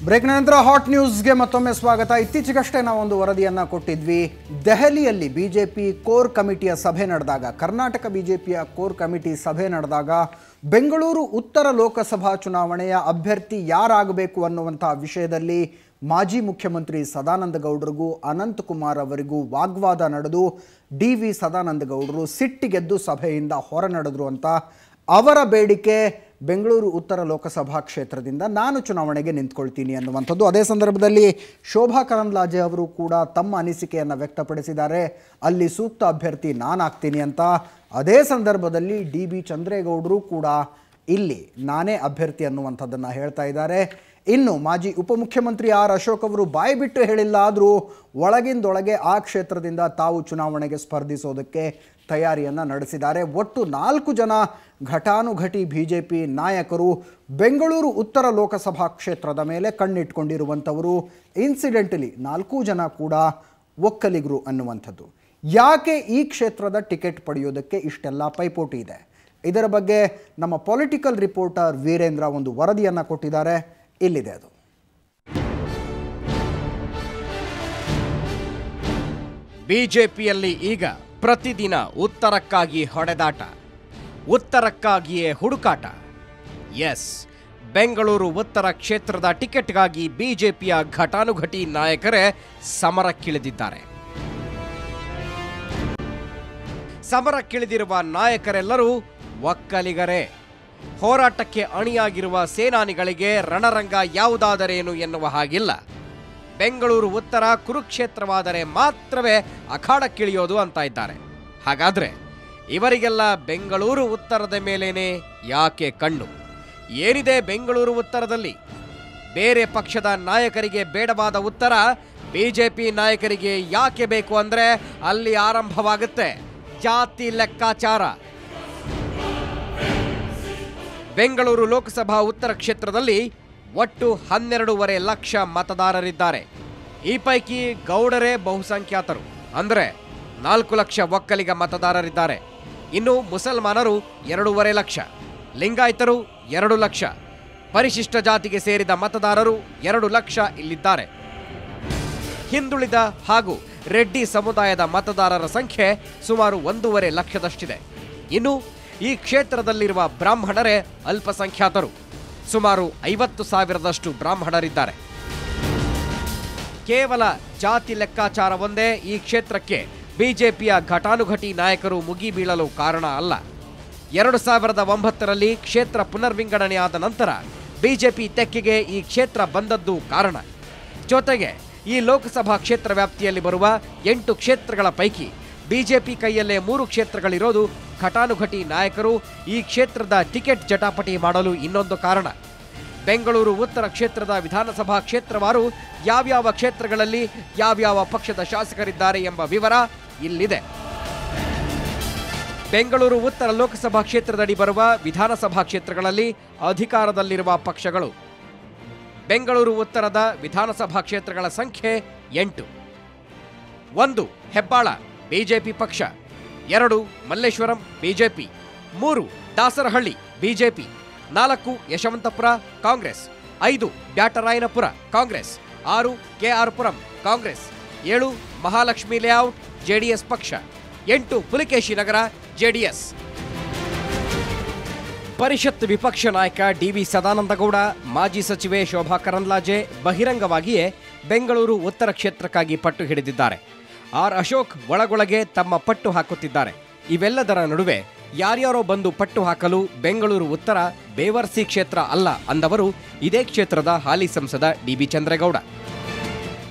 Break ನಂತರ hot ನ್ಯೂಸ್ಗೆ ಮತ್ತೊಮ್ಮೆ ಸ್ವಾಗತ. ಇತ್ತೀಚೆಗಷ್ಟೇ ನಾವೊಂದು ವರದಿಯನ್ನು ಕೊಟ್ಟಿದ್ವಿ. ದೆಹಲಿಯಲ್ಲಿ ಬಿಜೆಪಿ ಕೋರ್ ಕಮಿಟಿಯ ಸಭೆ ನಡೆದಾಗ, ಕರ್ನಾಟಕ ಬಿಜೆಪಿಯ ಕೋರ್ ಕಮಿಟಿ ಸಭೆ ನಡೆದಾಗ ಬೆಂಗಳೂರು ಉತ್ತರ ಲೋಕಸಭಾ ಚುನಾವಣೆಯ ಅಭ್ಯರ್ಥಿ ಯಾರಾಗಬೇಕು ಅನ್ನುವಂಥ ವಿಷಯದಲ್ಲಿ ಮಾಜಿ ಮುಖ್ಯಮಂತ್ರಿ ಸದಾನಂದ ಗೌಡರಿಗೂ ಅನಂತಕುಮಾರ್ ಅವರಿಗೂ ವಾಗ್ವಾದ ನಡೆದು ಡಿ.ವಿ. ಸದಾನಂದ ಗೌಡರು ಸಿಟ್ಟಿಗೆದ್ದು ಸಭೆಯಿಂದ ಹೊರ ನಡೆದ್ರು ಅಂತ ಅವರ ಬೇಡಿಕೆ ಬೆಂಗಳೂರು ಉತ್ತರ ಲೋಕಸಭಾ ಕ್ಷೇತ್ರದಿಂದ ನಾನು ಚುನಾವಣೆಗೆ ನಿಂತ್ಕೊಳ್ತೀನಿ ಅನ್ನುವಂಥದ್ದು. ಅದೇ ಸಂದರ್ಭದಲ್ಲಿ ಶೋಭಾ ಕರಂದ್ಲಾಜೆ ಅವರು ಕೂಡ ತಮ್ಮ ಅನಿಸಿಕೆಯನ್ನು ವ್ಯಕ್ತಪಡಿಸಿದ್ದಾರೆ. ಅಲ್ಲಿ ಸೂಕ್ತ ಅಭ್ಯರ್ಥಿ ನಾನಾಗ್ತೀನಿ ಅಂತ. ಅದೇ ಸಂದರ್ಭದಲ್ಲಿ ಡಿ.ಬಿ. ಚಂದ್ರೇಗೌಡರು ಕೂಡ ಇಲ್ಲಿ ನಾನೇ ಅಭ್ಯರ್ಥಿ ಅನ್ನುವಂಥದ್ದನ್ನು ಹೇಳ್ತಾ ಇದ್ದಾರೆ. ಇನ್ನು ಮಾಜಿ ಉಪಮುಖ್ಯಮಂತ್ರಿ ಆರ್ ಅಶೋಕ್ ಅವರು ಬಾಯಿ ಬಿಟ್ಟು ಹೇಳಿಲ್ಲ, ಆದರೂ ಒಳಗಿಂದೊಳಗೆ ಆ ಕ್ಷೇತ್ರದಿಂದ ತಾವು ಚುನಾವಣೆಗೆ ಸ್ಪರ್ಧಿಸೋದಕ್ಕೆ ತಯಾರಿಯನ್ನು ನಡೆಸಿದ್ದಾರೆ. ಒಟ್ಟು 4 ಜನ ಘಟಾನುಘಟಿ ಬಿಜೆಪಿ ನಾಯಕರು ಬೆಂಗಳೂರು ಉತ್ತರ ಲೋಕಸಭಾ ಕ್ಷೇತ್ರದ ಮೇಲೆ ಕಣ್ಣಿಟ್ಕೊಂಡಿರುವಂಥವರು. ಇನ್ಸಿಡೆಂಟಲಿ 4 ಜನ ಕೂಡ ಒಕ್ಕಲಿಗರು ಅನ್ನುವಂಥದ್ದು. ಯಾಕೆ ಈ ಕ್ಷೇತ್ರದ ಟಿಕೆಟ್ ಪಡೆಯೋದಕ್ಕೆ ಇಷ್ಟೆಲ್ಲ ಪೈಪೋಟಿ ಇದೆ? ಇದರ ಬಗ್ಗೆ ನಮ್ಮ ಪೊಲಿಟಿಕಲ್ ರಿಪೋರ್ಟರ್ ವೀರೇಂದ್ರ ಒಂದು ವರದಿಯನ್ನು ಕೊಟ್ಟಿದ್ದಾರೆ. ಇಲ್ಲಿದೆ ಅದು. ಬಿಜೆಪಿಯಲ್ಲಿ ಈಗ ಪ್ರತಿದಿನ ಉತ್ತರಕ್ಕಾಗಿ ಹೊಡೆದಾಟ, ಉತ್ತರಕ್ಕಾಗಿಯೇ ಹುಡುಕಾಟ. ಎಸ್, ಬೆಂಗಳೂರು ಉತ್ತರ ಕ್ಷೇತ್ರದ ಟಿಕೆಟ್ಗಾಗಿ ಬಿಜೆಪಿಯ ಘಟಾನುಘಟಿ ನಾಯಕರೇ ಸಮರಕ್ಕಿಳಿದಿದ್ದಾರೆ. ಸಮರಕ್ಕಿಳಿದಿರುವ ನಾಯಕರೆಲ್ಲರೂ ಒಕ್ಕಲಿಗರೇ. ಹೋರಾಟಕ್ಕೆ ಅಣಿಯಾಗಿರುವ ಸೇನಾನಿಗಳಿಗೆ ರಣರಂಗ ಯಾವುದಾದರೇನು ಎನ್ನುವ ಹಾಗಿಲ್ಲ. ಬೆಂಗಳೂರು ಉತ್ತರ ಕುರುಕ್ಷೇತ್ರವಾದರೆ ಮಾತ್ರವೇ ಅಖಾಡಕ್ಕಿಳಿಯೋದು ಅಂತ ಇದ್ದಾರೆ. ಹಾಗಾದ್ರೆ ಇವರಿಗೆಲ್ಲ ಬೆಂಗಳೂರು ಉತ್ತರದ ಮೇಲೇನೆ ಯಾಕೆ ಕಣ್ಣು? ಏನಿದೆ ಬೆಂಗಳೂರು ಉತ್ತರದಲ್ಲಿ? ಬೇರೆ ಪಕ್ಷದ ನಾಯಕರಿಗೆ ಬೇಡವಾದ ಉತ್ತರ ಬಿಜೆಪಿ ನಾಯಕರಿಗೆ ಯಾಕೆ ಬೇಕು ಅಂದ್ರೆ ಅಲ್ಲಿ ಆರಂಭವಾಗುತ್ತೆ ಜಾತಿ ಲೆಕ್ಕಾಚಾರ. ಬೆಂಗಳೂರು ಲೋಕಸಭಾ ಉತ್ತರ ಕ್ಷೇತ್ರದಲ್ಲಿ ಒಟ್ಟು 12.5 ಲಕ್ಷ ಮತದಾರರಿದ್ದಾರೆ. ಈ ಪೈಕಿ ಗೌಡರೇ ಬಹುಸಂಖ್ಯಾತರು, ಅಂದರೆ 4 ಲಕ್ಷ ಒಕ್ಕಲಿಗ ಮತದಾರರಿದ್ದಾರೆ. ಇನ್ನು ಮುಸಲ್ಮಾನರು 2.5 ಲಕ್ಷ, ಲಿಂಗಾಯತರು 2 ಲಕ್ಷ, ಪರಿಶಿಷ್ಟ ಜಾತಿಗೆ ಸೇರಿದ ಮತದಾರರು 2 ಲಕ್ಷ ಇಲ್ಲಿದ್ದಾರೆ. ಹಿಂದುಳಿದ ಹಾಗೂ ರೆಡ್ಡಿ ಸಮುದಾಯದ ಮತದಾರರ ಸಂಖ್ಯೆ ಸುಮಾರು 1.5 ಲಕ್ಷದಷ್ಟಿದೆ. ಇನ್ನು ಈ ಕ್ಷೇತ್ರದಲ್ಲಿರುವ ಬ್ರಾಹ್ಮಣರೇ ಅಲ್ಪಸಂಖ್ಯಾತರು, ಸುಮಾರು 50,000ದಷ್ಟು ಬ್ರಾಹ್ಮಣರಿದ್ದಾರೆ. ಕೇವಲ ಜಾತಿ ಲೆಕ್ಕಾಚಾರ ಒಂದೇ ಈ ಕ್ಷೇತ್ರಕ್ಕೆ ಬಿಜೆಪಿಯ ಘಟಾನುಘಟಿ ನಾಯಕರು ಮುಗಿಬೀಳಲು ಕಾರಣ ಅಲ್ಲ. 2009ರಲ್ಲಿ ಕ್ಷೇತ್ರ ಪುನರ್ವಿಂಗಡಣೆಯಾದ ನಂತರ ಬಿಜೆಪಿ ತೆಕ್ಕೆಗೆ ಈ ಕ್ಷೇತ್ರ ಬಂದದ್ದು ಕಾರಣ. ಜೊತೆಗೆ ಈ ಲೋಕಸಭಾ ಕ್ಷೇತ್ರ ವ್ಯಾಪ್ತಿಯಲ್ಲಿ ಬರುವ 8 ಕ್ಷೇತ್ರಗಳ ಪೈಕಿ ಬಿಜೆಪಿ ಕೈಯಲ್ಲೇ 3 ಕ್ಷೇತ್ರಗಳಿರೋದು ಘಟಾನುಘಟಿ ನಾಯಕರು ಈ ಕ್ಷೇತ್ರದ ಟಿಕೆಟ್ ಜಟಾಪಟಿ ಮಾಡಲು ಇನ್ನೊಂದು ಕಾರಣ. ಬೆಂಗಳೂರು ಉತ್ತರ ಕ್ಷೇತ್ರದ ವಿಧಾನಸಭಾ ಕ್ಷೇತ್ರವಾರು ಯಾವ್ಯಾವ ಕ್ಷೇತ್ರಗಳಲ್ಲಿ ಯಾವ್ಯಾವ ಪಕ್ಷದ ಶಾಸಕರಿದ್ದಾರೆ ಎಂಬ ವಿವರ ಇಲ್ಲಿದೆ. ಬೆಂಗಳೂರು ಉತ್ತರ ಲೋಕಸಭಾ ಕ್ಷೇತ್ರದಡಿ ಬರುವ ವಿಧಾನಸಭಾ ಕ್ಷೇತ್ರಗಳಲ್ಲಿ ಅಧಿಕಾರದಲ್ಲಿರುವ ಪಕ್ಷಗಳು: ಬೆಂಗಳೂರು ಉತ್ತರದ ವಿಧಾನಸಭಾ ಕ್ಷೇತ್ರಗಳ ಸಂಖ್ಯೆ 8. 1 ಹೆಬ್ಬಾಳ ಬಿಜೆಪಿ ಪಕ್ಷ, 2 Malleshwaram BJP, 3 Dasarahalli BJP, 4 Yeshwanthpur Congress, 5 Byatarayanapura Congress, 6 KR Puram Congress, 7 Mahalakshmi layout JDS ಪಕ್ಷ, 8 ಪುಲಿಕೇಶಿ ನಗರ ಜೆಡಿಎಸ್. ಪರಿಷತ್ ವಿಪಕ್ಷ ನಾಯಕ ಡಿ.ವಿ. ಸದಾನಂದಗೌಡ, ಮಾಜಿ ಸಚಿವೆ ಶೋಭಾ ಕರಂದ್ಲಾಜೆ ಬಹಿರಂಗವಾಗಿಯೇ ಬೆಂಗಳೂರು ಉತ್ತರ ಕ್ಷೇತ್ರಕ್ಕಾಗಿ ಪಟ್ಟು ಹಿಡಿದಿದ್ದಾರೆ. ಆರ್ ಅಶೋಕ್ ಒಳಗೊಳಗೆ ತಮ್ಮ ಪಟ್ಟು ಹಾಕುತ್ತಿದ್ದಾರೆ. ಇವೆಲ್ಲದರ ನಡುವೆ ಯಾರ್ಯಾರೋ ಬಂದು ಪಟ್ಟು ಹಾಕಲು ಬೆಂಗಳೂರು ಉತ್ತರ ಬೇವರ್ಸಿ ಕ್ಷೇತ್ರ ಅಲ್ಲ ಅಂದವರು ಇದೇ ಕ್ಷೇತ್ರದ ಹಾಲಿ ಸಂಸದ ಡಿ.ಬಿ. ಚಂದ್ರೇಗೌಡ.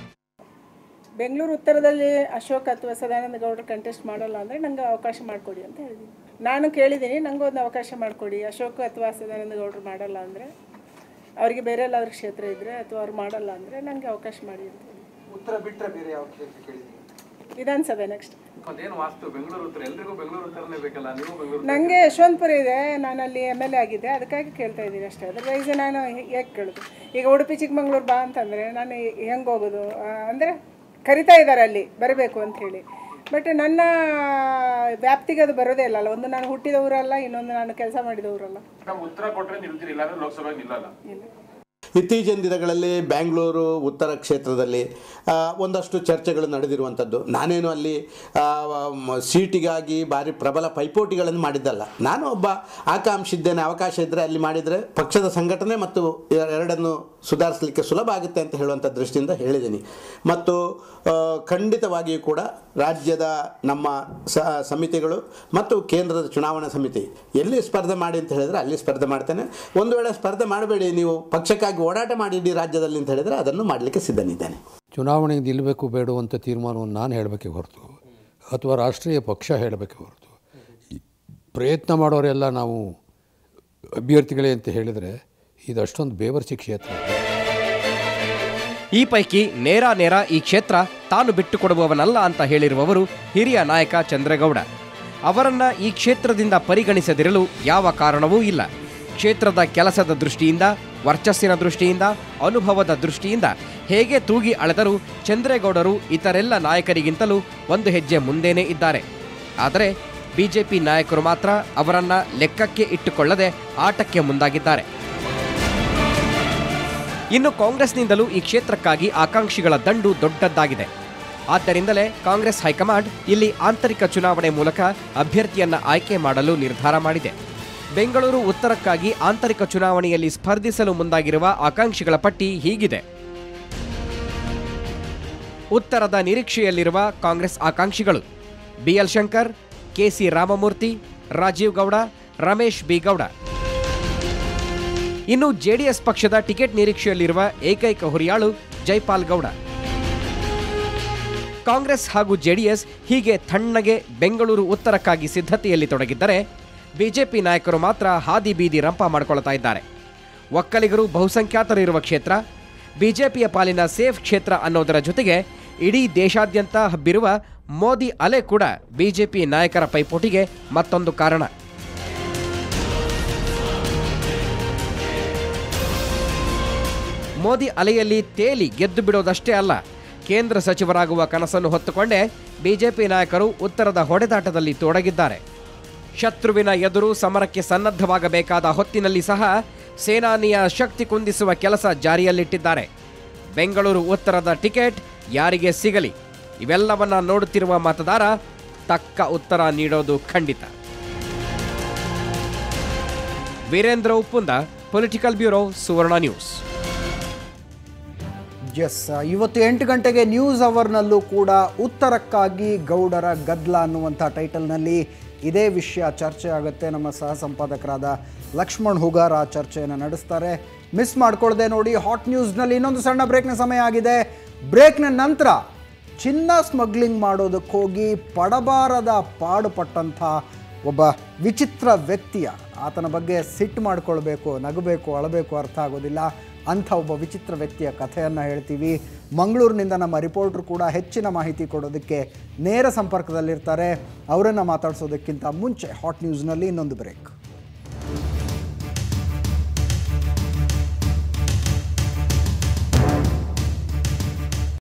ಬೆಂಗಳೂರು ಉತ್ತರದಲ್ಲಿ ಅಶೋಕ್ ಅಥವಾ ಸದಾನಂದ ಗೌಡರು ಕಂಟೆಸ್ಟ್ ಮಾಡಲ್ಲ ಅಂದರೆ ನಂಗೆ ಅವಕಾಶ ಮಾಡಿಕೊಡಿ ಅಂತ ಹೇಳಿದ್ದೀನಿ. ನಾನು ಕೇಳಿದ್ದೀನಿ, ನನಗೂ ಒಂದು ಅವಕಾಶ ಮಾಡಿಕೊಡಿ. ಅಶೋಕ್ ಅಥವಾ ಸದಾನಂದ ಗೌಡರು ಮಾಡಲ್ಲ ಅಂದರೆ, ಅವರಿಗೆ ಬೇರೆ ಎಲ್ಲಾದ್ರೂ ಕ್ಷೇತ್ರ ಇದ್ದರೆ ಅಥವಾ ಅವ್ರು ಮಾಡಲ್ಲ ಅಂದರೆ ನನಗೆ ಅವಕಾಶ ಮಾಡಿ ಅಂತ ಹೇಳಿ. ಉತ್ತರ ಬಿಟ್ಟರೆ ಬೇರೆ ಯಾವ ಕ್ಷೇತ್ರ ಕೇಳಿದ್ದೀನಿ? ವಿಧಾನಸಭೆ ನೆಕ್ಸ್ಟ್. ನನಗೆ ಯಶವಂತಪುರ ಇದೆ, ನಾನು ಅಲ್ಲಿ MLA ಆಗಿದ್ದೆ, ಅದಕ್ಕಾಗಿ ಕೇಳ್ತಾ ಇದ್ದೀನಿ ಅಷ್ಟೇ. ಅದರ್ವೈಸ್ ನಾನು ಹೇಗೆ ಕೇಳೋದು? ಈಗ ಉಡುಪಿ ಚಿಕ್ಕಮಂಗ್ಳೂರು ಬಾ ಅಂತಂದರೆ ನಾನು ಹೆಂಗೆ ಹೋಗೋದು? ಅಂದರೆ ಕರಿತಾ ಇದ್ದಾರೆ ಅಲ್ಲಿ ಬರಬೇಕು ಅಂತ ಹೇಳಿ, ಬಟ್ ನನ್ನ ವ್ಯಾಪ್ತಿಗೆ ಅದು ಬರೋದೇ ಇಲ್ಲ. ಒಂದು ನಾನು ಹುಟ್ಟಿದ ಊರಲ್ಲ, ಇನ್ನೊಂದು ನಾನು ಕೆಲಸ ಮಾಡಿದ ಊರಲ್ಲ. ಉತ್ತರ ಕೊಟ್ಟರೆ ನಿಲ್ತೀರಿ, ಇಲ್ಲ ಲೋಕಸಭೆ ನಿಲ್ಲಲ್ಲ. ಇತ್ತೀಚಿನ ದಿನಗಳಲ್ಲಿ ಬೆಂಗಳೂರು ಉತ್ತರ ಕ್ಷೇತ್ರದಲ್ಲಿ ಒಂದಷ್ಟು ಚರ್ಚೆಗಳು ನಡೆದಿರುವಂಥದ್ದು. ನಾನೇನು ಅಲ್ಲಿ ಸೀಟಿಗಾಗಿ ಭಾರಿ ಪ್ರಬಲ ಪೈಪೋಟಿಗಳನ್ನು ಮಾಡಿದ್ದಲ್ಲ. ನಾನು ಒಬ್ಬ ಆಕಾಂಕ್ಷಿ ಇದ್ದೇನೆ, ಅವಕಾಶ ಇದ್ದರೆ ಅಲ್ಲಿ ಮಾಡಿದರೆ ಪಕ್ಷದ ಸಂಘಟನೆ ಮತ್ತು ಎರಡನ್ನು ಸುಧಾರಿಸಲಿಕ್ಕೆ ಸುಲಭ ಆಗುತ್ತೆ ಅಂತ ಹೇಳುವಂಥ ದೃಷ್ಟಿಯಿಂದ ಹೇಳಿದ್ದೀನಿ. ಮತ್ತು ಖಂಡಿತವಾಗಿಯೂ ಕೂಡ ರಾಜ್ಯದ ನಮ್ಮ ಸಮಿತಿಗಳು ಮತ್ತು ಕೇಂದ್ರದ ಚುನಾವಣಾ ಸಮಿತಿ ಎಲ್ಲಿ ಸ್ಪರ್ಧೆ ಮಾಡಿ ಅಂತ ಹೇಳಿದರೆ ಅಲ್ಲಿ ಸ್ಪರ್ಧೆ ಮಾಡ್ತೇನೆ. ಒಂದು ವೇಳೆ ಸ್ಪರ್ಧೆ ಮಾಡಬೇಡಿ, ನೀವು ಪಕ್ಷಕ್ಕಾಗಿ ಓಡಾಟ ಮಾಡಿದ್ದೀರಿ ರಾಜ್ಯದಲ್ಲಿ ಅಂತ ಹೇಳಿದರೆ ಅದನ್ನು ಮಾಡಲಿಕ್ಕೆ ಸಿದ್ಧನಿದ್ದೇನೆ. ಚುನಾವಣೆಗೆ ನಿಲ್ಲಬೇಕು ಬೇಡುವಂಥ ತೀರ್ಮಾನವನ್ನು ನಾನು ಹೇಳಬೇಕೆ ಹೊರತು ಅಥವಾ ರಾಷ್ಟ್ರೀಯ ಪಕ್ಷ ಹೇಳಬೇಕೆ ಹೊರತು ಪ್ರಯತ್ನ ಮಾಡೋರೆಲ್ಲ ನಾವು ಅಭ್ಯರ್ಥಿಗಳೇ ಅಂತ ಹೇಳಿದರೆ ಇದು ಅಷ್ಟೊಂದು ಬೇವರ್ಸಿ ಕ್ಷೇತ್ರ. ಈ ಪೈಕಿ ನೇರ ಈ ಕ್ಷೇತ್ರ ತಾನು ಬಿಟ್ಟುಕೊಡುವವನಲ್ಲ ಅಂತ ಹೇಳಿರುವವರು ಹಿರಿಯ ನಾಯಕ ಚಂದ್ರೇಗೌಡ. ಅವರನ್ನ ಈ ಕ್ಷೇತ್ರದಿಂದ ಪರಿಗಣಿಸದಿರಲು ಯಾವ ಕಾರಣವೂ ಇಲ್ಲ. ಕ್ಷೇತ್ರದ ಕೆಲಸದ ದೃಷ್ಟಿಯಿಂದ, ವರ್ಚಸ್ಸಿನ ದೃಷ್ಟಿಯಿಂದ, ಅನುಭವದ ದೃಷ್ಟಿಯಿಂದ ಹೇಗೆ ತೂಗಿ ಅಳೆದರೂ ಚಂದ್ರೇಗೌಡರು ಇತರೆಲ್ಲ ನಾಯಕರಿಗಿಂತಲೂ ಒಂದು ಹೆಜ್ಜೆ ಮುಂದೇನೇ ಇದ್ದಾರೆ. ಆದರೆ ಬಿಜೆಪಿ ನಾಯಕರು ಮಾತ್ರ ಅವರನ್ನ ಲೆಕ್ಕಕ್ಕೆ ಇಟ್ಟುಕೊಳ್ಳದೆ ಆಟಕ್ಕೆ ಮುಂದಾಗಿದ್ದಾರೆ. ಇನ್ನು ಕಾಂಗ್ರೆಸ್ನಿಂದಲೂ ಈ ಕ್ಷೇತ್ರಕ್ಕಾಗಿ ಆಕಾಂಕ್ಷಿಗಳ ದಂಡು ದೊಡ್ಡದ್ದಾಗಿದೆ. ಆದ್ದರಿಂದಲೇ ಕಾಂಗ್ರೆಸ್ ಹೈಕಮಾಂಡ್ ಇಲ್ಲಿ ಆಂತರಿಕ ಚುನಾವಣೆ ಮೂಲಕ ಅಭ್ಯರ್ಥಿಯನ್ನ ಆಯ್ಕೆ ಮಾಡಲು ನಿರ್ಧಾರ ಮಾಡಿದೆ. ಬೆಂಗಳೂರು ಉತ್ತರಕ್ಕಾಗಿ ಆಂತರಿಕ ಚುನಾವಣೆಯಲ್ಲಿ ಸ್ಪರ್ಧಿಸಲು ಮುಂದಾಗಿರುವ ಆಕಾಂಕ್ಷಿಗಳ ಪಟ್ಟಿ ಹೀಗಿದೆ. ಉತ್ತರದ ನಿರೀಕ್ಷೆಯಲ್ಲಿರುವ ಕಾಂಗ್ರೆಸ್ ಆಕಾಂಕ್ಷಿಗಳು BL Shankar, KC Ramamurthy, Rajeev Gowda, Ramesh B Gowda. ಇನ್ನು ಜೆಡಿಎಸ್ ಪಕ್ಷದ ಟಿಕೆಟ್ ನಿರೀಕ್ಷೆಯಲ್ಲಿರುವ ಏಕೈಕ ಹುರಿಯಾಳು ಜೈಪಾಲ್ ಗೌಡ. ಕಾಂಗ್ರೆಸ್ ಹಾಗೂ ಜೆಡಿಎಸ್ ಹೀಗೆ ತಣ್ಣಗೆ ಬೆಂಗಳೂರು ಉತ್ತರಕ್ಕಾಗಿ ಸಿದ್ಧತೆಯಲ್ಲಿ ತೊಡಗಿದ್ದರೆ ಬಿಜೆಪಿ ನಾಯಕರು ಮಾತ್ರ ಹಾದಿ ಬೀದಿ ರಂಪ ಮಾಡಿಕೊಳ್ತಾ ಇದ್ದಾರೆ. ಒಕ್ಕಲಿಗರು ಬಹುಸಂಖ್ಯಾತರಿರುವ ಕ್ಷೇತ್ರ, ಬಿಜೆಪಿಯ ಪಾಲಿನ ಸೇಫ್ ಕ್ಷೇತ್ರ ಅನ್ನೋದರ ಜೊತೆಗೆ ಇಡೀ ದೇಶಾದ್ಯಂತ ಹಬ್ಬಿರುವ ಮೋದಿ ಅಲೆ ಕೂಡ ಬಿಜೆಪಿ ನಾಯಕರ ಪೈಪೋಟಿಗೆ ಮತ್ತೊಂದು ಕಾರಣ. ಮೋದಿ ಅಲೆಯಲ್ಲಿ ತೇಲಿ ಗೆದ್ದು ಬಿಡೋದಷ್ಟೇ ಅಲ್ಲ, ಕೇಂದ್ರ ಸಚಿವರಾಗುವ ಕನಸನ್ನು ಹೊತ್ತುಕೊಂಡೇ ಬಿಜೆಪಿ ನಾಯಕರು ಉತ್ತರದ ಹೊಡೆದಾಟದಲ್ಲಿ ತೊಡಗಿದ್ದಾರೆ. ಶತ್ರುವಿನ ಎದುರು ಸಮರಕ್ಕೆ ಸನ್ನದ್ಧವಾಗಬೇಕಾದ ಹೊತ್ತಿನಲ್ಲಿ ಸಹ ಸೇನಾನಿಯ ಶಕ್ತಿ ಕುಂದಿಸುವ ಕೆಲಸ ಜಾರಿಯಲ್ಲಿಟ್ಟಿದ್ದಾರೆ. ಬೆಂಗಳೂರು ಉತ್ತರದ ಟಿಕೆಟ್ ಯಾರಿಗೆ ಸಿಗಲಿ, ಇವೆಲ್ಲವನ್ನ ನೋಡುತ್ತಿರುವ ಮತದಾರ ತಕ್ಕ ಉತ್ತರ ನೀಡೋದು ಖಂಡಿತ. ವೀರೇಂದ್ರ ಉಪ್ಪುಂದ, ಪೊಲಿಟಿಕಲ್ ಬ್ಯೂರೋ, ಸುವರ್ಣ ನ್ಯೂಸ್. ಎಸ್, ಇವತ್ತು 8 ಗಂಟೆಗೆ ನ್ಯೂಸ್ ಅವರ್ನಲ್ಲೂ ಕೂಡ ಉತ್ತರಕ್ಕಾಗಿ ಗೌಡರ ಗದ್ದಲ ಅನ್ನುವಂಥ ಟೈಟಲ್ನಲ್ಲಿ ಇದೇ ವಿಷಯ ಚರ್ಚೆ ಆಗುತ್ತೆ. ನಮ್ಮ ಸಹ ಸಂಪಾದಕರಾದ ಲಕ್ಷ್ಮಣ್ ಹುಗಾರ್ ಆ ಚರ್ಚೆಯನ್ನು ನಡೆಸ್ತಾರೆ. ಮಿಸ್ ಮಾಡ್ಕೊಳ್ಳದೆ ನೋಡಿ. ಹಾಟ್ ನ್ಯೂಸ್ನಲ್ಲಿ ಇನ್ನೊಂದು ಸಣ್ಣ ಬ್ರೇಕ್ನ ಸಮಯ ಆಗಿದೆ. ಬ್ರೇಕ್ನ ನಂತರ ಚಿನ್ನ ಸ್ಮಗ್ಲಿಂಗ್ ಮಾಡೋದಕ್ಕೆ ಹೋಗಿ ಪಡಬಾರದ ಪಾಡುಪಟ್ಟಂಥ ಒಬ್ಬ ವಿಚಿತ್ರ ವ್ಯಕ್ತಿಯ, ಆತನ ಬಗ್ಗೆ ಸಿಟ್ಟು ಮಾಡ್ಕೊಳ್ಬೇಕು, ನಗಬೇಕು, ಅಳಬೇಕು ಅರ್ಥ ಆಗೋದಿಲ್ಲ, ಅಂಥ ಒಬ್ಬ ವಿಚಿತ್ರ ವ್ಯಕ್ತಿಯ ಕಥೆಯನ್ನು ಹೇಳ್ತೀವಿ. ಮಂಗಳೂರಿನಿಂದ ನಮ್ಮ ರಿಪೋರ್ಟ್ರು ಕೂಡ ಹೆಚ್ಚಿನ ಮಾಹಿತಿ ಕೊಡೋದಕ್ಕೆ ನೇರ ಸಂಪರ್ಕದಲ್ಲಿರ್ತಾರೆ. ಅವರನ್ನು ಮಾತಾಡಿಸೋದಕ್ಕಿಂತ ಮುಂಚೆ ಹಾಟ್ ನ್ಯೂಸ್ನಲ್ಲಿ ಇನ್ನೊಂದು ಬ್ರೇಕ್.